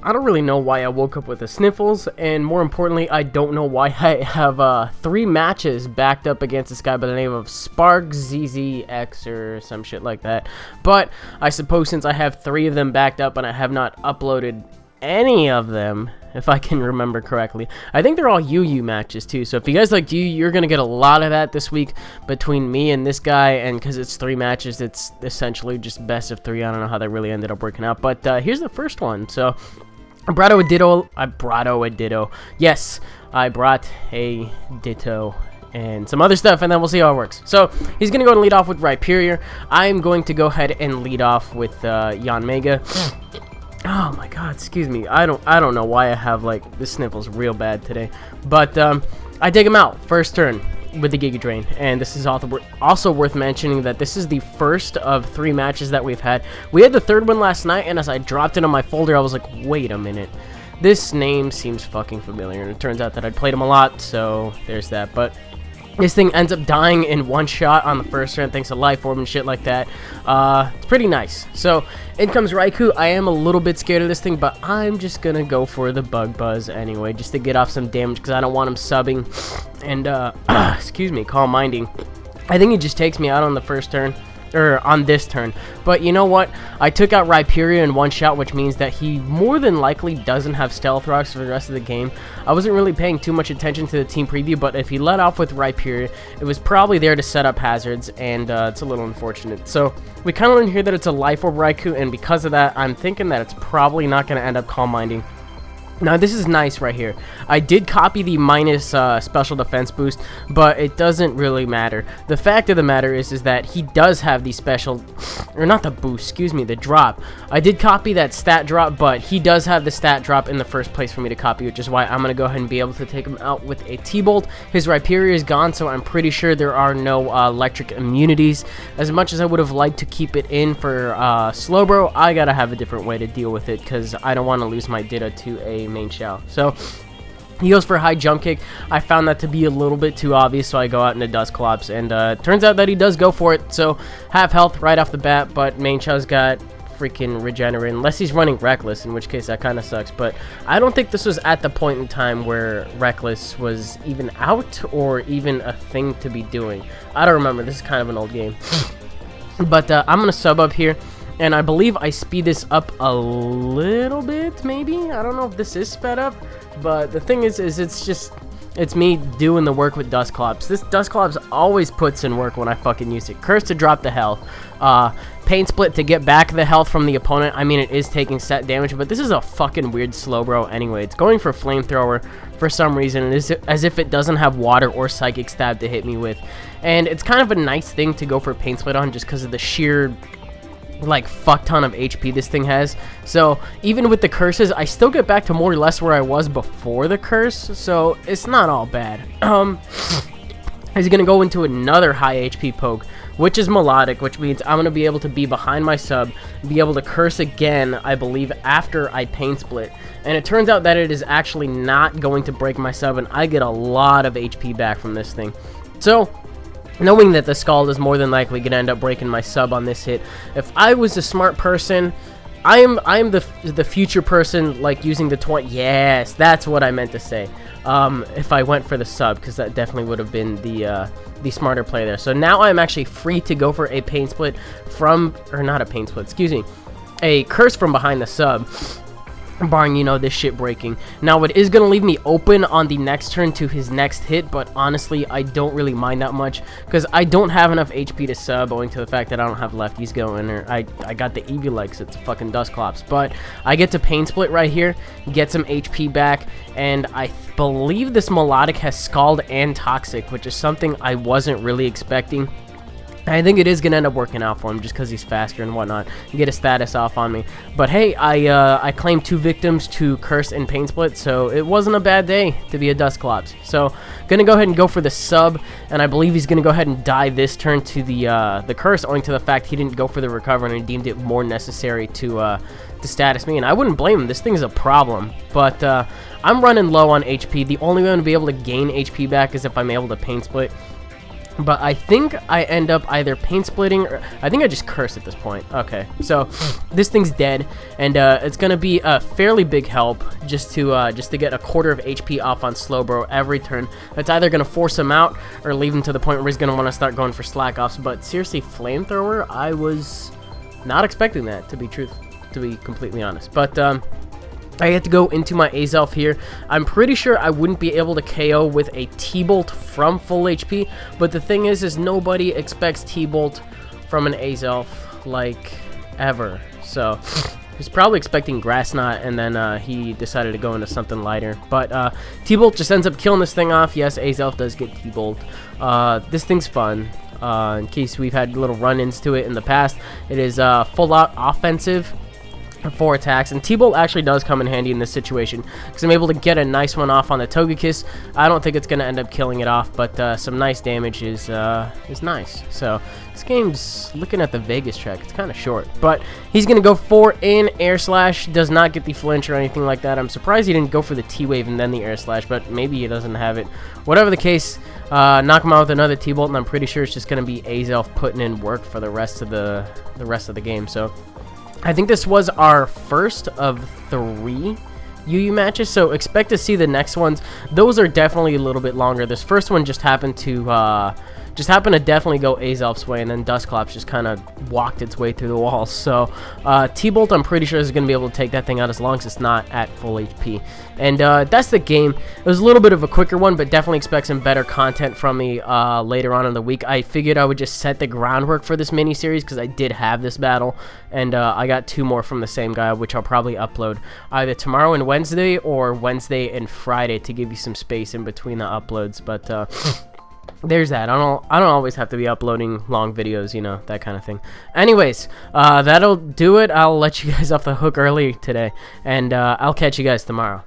I don't really know why I woke up with the sniffles, and more importantly, I don't know why I have 3 matches backed up against this guy by the name of Sparkxzz or some shit like that. But I suppose since I have 3 of them backed up and I have not uploaded any of them, if I can remember correctly. I think they're all NOOO matches too, so if you guys like NOOO, you're gonna get a lot of that this week between me and this guy, and because it's 3 matches, it's essentially just best of 3. I don't know how that really ended up working out, but here's the first one. So I brought a ditto. Yes, I brought a ditto and some other stuff, and then we'll see how it works. So he's gonna go and lead off with Rhyperior. I'm going to go ahead and lead off with Yon Mega. Oh my god, excuse me. I don't know why I have like the sniffles real bad today, but I dig him out first turn with the Giga Drain. And this is also worth mentioning that this is the first of 3 matches that we've had. We had the 3rd one last night, and as I dropped it on my folder, I was like, wait a minute, this name seems fucking familiar, and it turns out that I'd played him a lot, so there's that. But this thing ends up dying in 1 shot on the first turn thanks to Life Orb and shit like that. It's pretty nice. So in comes Raikou. I am a little bit scared of this thing, but I'm just gonna go for the Bug Buzz anyway, just to get off some damage, because I don't want him subbing and excuse me, Calm Minding. I think he just takes me out on the first turn, or on this turn. But you know what, I took out Rhyperior in 1 shot, which means that he more than likely doesn't have Stealth Rocks for the rest of the game. I wasn't really paying too much attention to the team preview, but if he let off with Rhyperior, it was probably there to set up hazards, and it's a little unfortunate. So we kind of learned here that it's a Life Orb Raikou, and because of that, I'm thinking that it's probably not going to end up Calm Minding. Now this is nice right here. I did copy the minus special defense boost, but it doesn't really matter. The fact of the matter is that he does have the special, or not the boost, excuse me, the drop. I did copy that stat drop, but he does have the stat drop in the first place for me to copy, which is why I'm going to go ahead and be able to take him out with a T-Bolt. His Rhyperior is gone, so I'm pretty sure there are no electric immunities. As much as I would have liked to keep it in for Slowbro, I gotta have a different way to deal with it, because I don't want to lose my Ditto to a main shell. So he goes for a high jump kick. I found that to be a little bit too obvious, so I go out into Dusclops, and turns out that he does go for it. So half health right off the bat, but main shell's got freaking regenerate, unless he's running Reckless, in which case that kind of sucks. But I don't think this was at the point in time where Reckless was even out or even a thing to be doing. I don't remember. This is kind of an old game. But I'm gonna sub up here, and I believe I speed this up a little bit, maybe? I don't know if this is sped up, but the thing is it's me doing the work with Dusclops. This Dusclops always puts in work when I fucking use it. Curse to drop the health. Pain Split to get back the health from the opponent. I mean, it is taking set damage, but this is a fucking weird Slowbro anyway. It's going for Flamethrower for some reason. It is as if it doesn't have Water or Psychic Stab to hit me with. And it's kind of a nice thing to go for Pain Split on, just because of the sheer like fuck ton of HP this thing has. So even with the curses, I still get back to more or less where I was before the curse, so it's not all bad. He's gonna go into another high HP poke, which is Melodic, which means I'm gonna be able to be behind my sub, be able to curse again, I believe, after I Pain Split. And it turns out that it is actually not going to break my sub, and I get a lot of HP back from this thing. So knowing that the Scald is more than likely going to end up breaking my sub on this hit, if I was a smart person, I am the future person, like using the 20. Yes, that's what I meant to say. If I went for the sub, because that definitely would have been the smarter play there. So now I'm actually free to go for a Pain Split from, or not a Pain Split, excuse me, a curse from behind the sub, barring, you know, this shit breaking. Now it is going to leave me open on the next turn to his next hit, but honestly I don't really mind that much, because I don't have enough HP to sub, owing to the fact that I don't have lefties going, or I got the Eevee legs, it's fucking Dusclops. But I get to Pain Split right here, get some HP back, and I believe this Melodic has Scald and Toxic, which is something I wasn't really expecting. I think it is going to end up working out for him, just because he's faster and whatnot, and get a status off on me. But hey, I claimed 2 victims to Curse and Pain Split, so it wasn't a bad day to be a Dusclops. So going to go ahead and go for the sub, and I believe he's going to go ahead and die this turn to the Curse, owing to the fact he didn't go for the Recover, and he deemed it more necessary to status me. And I wouldn't blame him, this thing is a problem. But I'm running low on HP. The only way I'm going to be able to gain HP back is if I'm able to Pain Split. But I think I end up either paint splitting or I think I just curse at this point. Okay, so this thing's dead, and it's gonna be a fairly big help just to get a quarter of HP off on Slowbro every turn. That's either gonna force him out or leave him to the point where he's gonna want to start going for slack offs. But seriously, flamethrower, I was not expecting that, to be completely honest. But I had to go into my Azelf here. I'm pretty sure I wouldn't be able to KO with a T-Bolt from full HP, but the thing is nobody expects T-Bolt from an Azelf, like, ever. So, he's probably expecting Grass Knot, and then he decided to go into something lighter. But T-Bolt just ends up killing this thing off. Yes, Azelf does get T-Bolt. This thing's fun. In case we've had little run-ins to it in the past, it is full-out offensive. 4 attacks, and T-Bolt actually does come in handy in this situation because I'm able to get a nice one off on the Togekiss. I don't think it's going to end up killing it off, but some nice damage is nice. So this game's, looking at the Vegas track, it's kind of short, but he's going to go for an Air Slash. Does not get the flinch or anything like that. I'm surprised he didn't go for the T-Wave and then the Air Slash, but maybe he doesn't have it. Whatever the case, knock him out with another T-Bolt, and I'm pretty sure it's just going to be Azelf putting in work for the rest of the game. So I think this was our first of 3 UU matches, so expect to see the next ones. Those are definitely a little bit longer. This first one just happened to definitely go Azelf's way, and then Dusclops just kind of walked its way through the walls. So T-Bolt, I'm pretty sure, is going to be able to take that thing out as long as it's not at full HP. And that's the game. It was a little bit of a quicker one, but definitely expect some better content from me later on in the week. I figured I would just set the groundwork for this mini-series because I did have this battle, and I got 2 more from the same guy, which I'll probably upload either tomorrow and Wednesday or Wednesday and Friday to give you some space in between the uploads. But there's that. I don't always have to be uploading long videos, you know, that kind of thing. Anyways, that'll do it. I'll let you guys off the hook early today, and I'll catch you guys tomorrow.